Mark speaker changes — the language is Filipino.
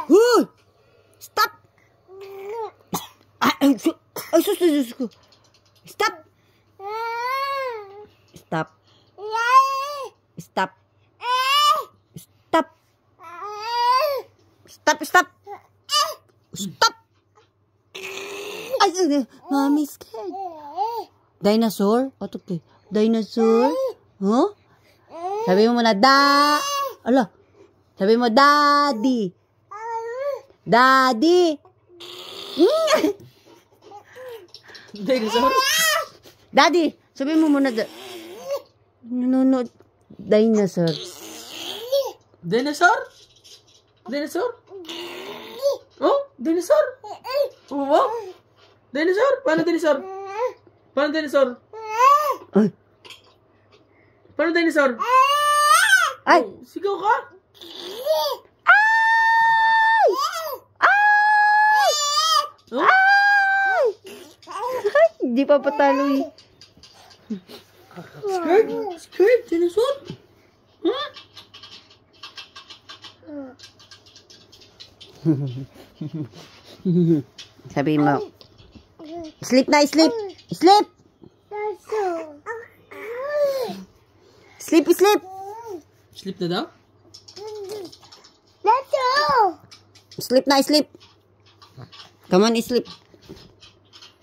Speaker 1: Hoy! Stop! Ay, sus. Stop! Stop. Stop. Stop. Stop. Stop. Ay, mommy scared. Dinosaur? What okay? Dinosaur? Huh? Sabi mo muna, ala. Sabi mo, daddy. Daddy.
Speaker 2: Dinosaur?
Speaker 1: Daddy. Sabi mo muna, no. Dinosaur.
Speaker 2: Dinosaur? Dinosaur? Oh, dinosaur? Oh, wow. Dinosaur? Paano dinosaur? Paano dinosaur?
Speaker 1: Ay.
Speaker 2: Paano dinosaur?
Speaker 1: Ay.
Speaker 2: Oh, sigaw ka?
Speaker 1: Ay! Ay!
Speaker 2: Oh?
Speaker 1: Ay! Hindi pa patalo eh.
Speaker 2: Scared? Dinosaur? Huh?
Speaker 1: Sabi mo. Sleep na, sleep. Sleep. Sleep.
Speaker 2: Sleep na daw?
Speaker 1: Sleep na, sleep. Come on, sleep.